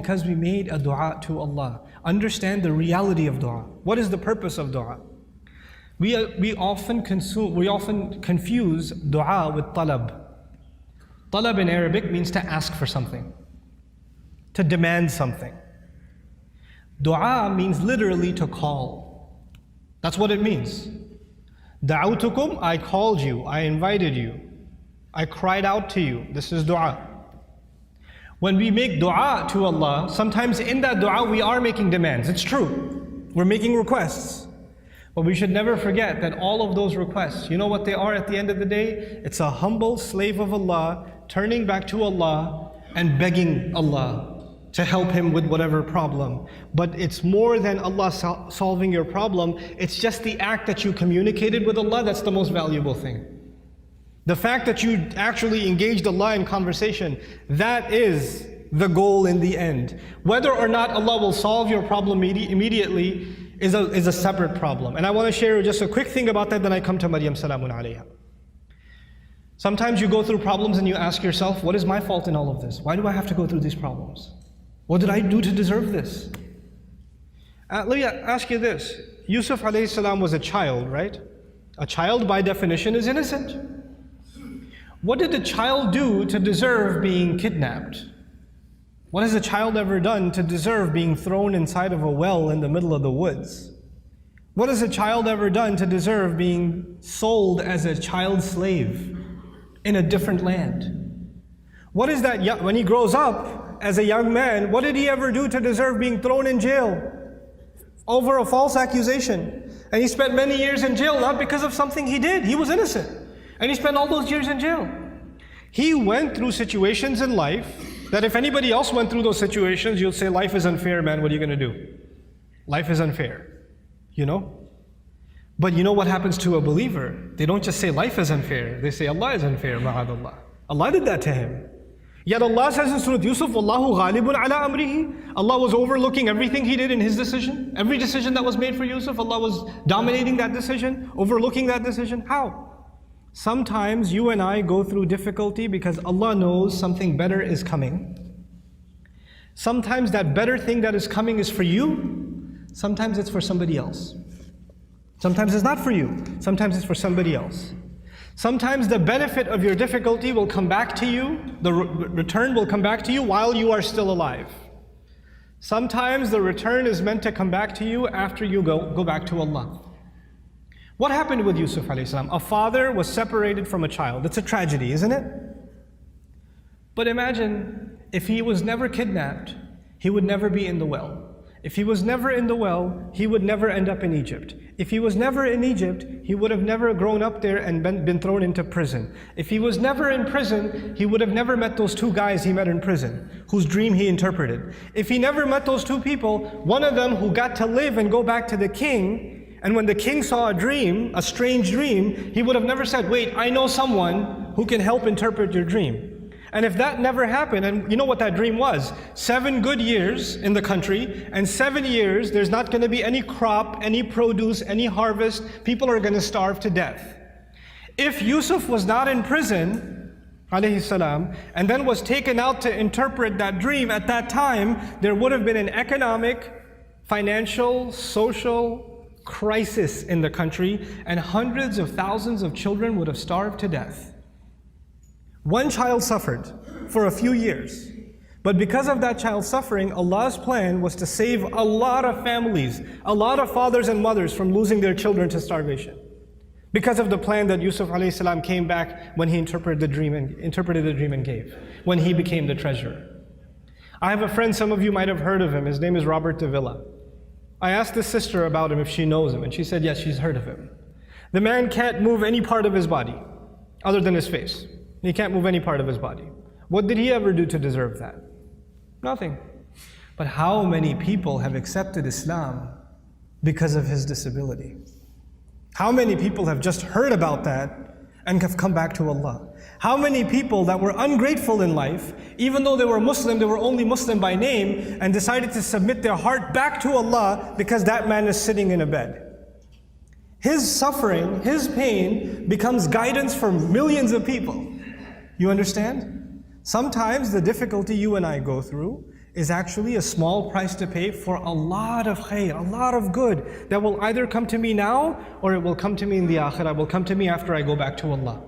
because we made a dua to Allah. Understand the reality of dua. What is the purpose of dua? We often confuse dua with talab. Talab in Arabic means to ask for something, to demand something. Dua means literally to call. That's what it means. Da'awtukum, I called you, I invited you, I cried out to you. This is dua. When we make dua to Allah, sometimes in that dua we are making demands. It's true. We're making requests. But we should never forget that all of those requests, you know what they are at the end of the day? It's a humble slave of Allah turning back to Allah and begging Allah to help him with whatever problem. But it's more than Allah solving your problem. It's just the act that you communicated with Allah that's the most valuable thing. The fact that you actually engaged Allah in conversation, that is the goal in the end. Whether or not Allah will solve your problem immediately is a separate problem. And I want to share just a quick thing about that, then I come to Maryam salamun alayha. Sometimes you go through problems and you ask yourself, what is my fault in all of this? Why do I have to go through these problems? What did I do to deserve this? Let me ask you this. Yusuf alayhi salam was a child, right? A child by definition is innocent. What did the child do to deserve being kidnapped? What has a child ever done to deserve being thrown inside of a well in the middle of the woods? What has a child ever done to deserve being sold as a child slave in a different land? What is that, when he grows up as a young man, what did he ever do to deserve being thrown in jail over a false accusation? And he spent many years in jail, not because of something he did. He was innocent. And he spent all those years in jail. He went through situations in life that if anybody else went through those situations, you'll say, life is unfair, man, what are you going to do? Life is unfair, you know? But you know what happens to a believer? They don't just say life is unfair, they say Allah is unfair, ma'adallah. Allah did that to him. Yet Allah says in Surah Yusuf, Wallahu ghalibun ala amrihi. Allah was overlooking everything he did in his decision. Every decision that was made for Yusuf, Allah was dominating that decision, overlooking that decision. How? Sometimes you and I go through difficulty because Allah knows something better is coming. Sometimes that better thing that is coming is for you. Sometimes it's for somebody else. Sometimes it's not for you. Sometimes it's for somebody else. Sometimes the benefit of your difficulty will come back to you. The return will come back to you while you are still alive. Sometimes the return is meant to come back to you after you go back to Allah. What happened with Yusuf alayhi salam? A father was separated from a child. It's a tragedy, isn't it? But imagine if he was never kidnapped, he would never be in the well. If he was never in the well, he would never end up in Egypt. If he was never in Egypt, he would have never grown up there and been thrown into prison. If he was never in prison, he would have never met those two guys he met in prison, whose dream he interpreted. If he never met those two people, one of them who got to live and go back to the king, and when the king saw a dream, a strange dream, he would have never said, wait, I know someone who can help interpret your dream. And if that never happened, and you know what that dream was? 7 good years in the country, and 7 years there's not going to be any crop, any produce, any harvest. People are going to starve to death. If Yusuf was not in prison, alayhi salam, and then was taken out to interpret that dream at that time, there would have been an economic, financial, social crisis in the country, and hundreds of thousands of children would have starved to death. One child suffered for a few years, but because of that child suffering, Allah's plan was to save a lot of families, a lot of fathers and mothers from losing their children to starvation. Because of the plan that Yusuf alayhi salam came back when he interpreted the dream and gave, when he became the treasurer. I have a friend, some of you might have heard of him. His name is Robert de Villa. I asked his sister about him if she knows him, and she said yes, she's heard of him. The man can't move any part of his body other than his face. He can't move any part of his body. What did he ever do to deserve that? Nothing. But how many people have accepted Islam because of his disability? How many people have just heard about that and have come back to Allah? How many people that were ungrateful in life, even though they were Muslim, they were only Muslim by name, and decided to submit their heart back to Allah because that man is sitting in a bed. His suffering, his pain becomes guidance for millions of people. You understand? Sometimes the difficulty you and I go through is actually a small price to pay for a lot of khair, a lot of good that will either come to me now or it will come to me in the akhirah, will come to me after I go back to Allah.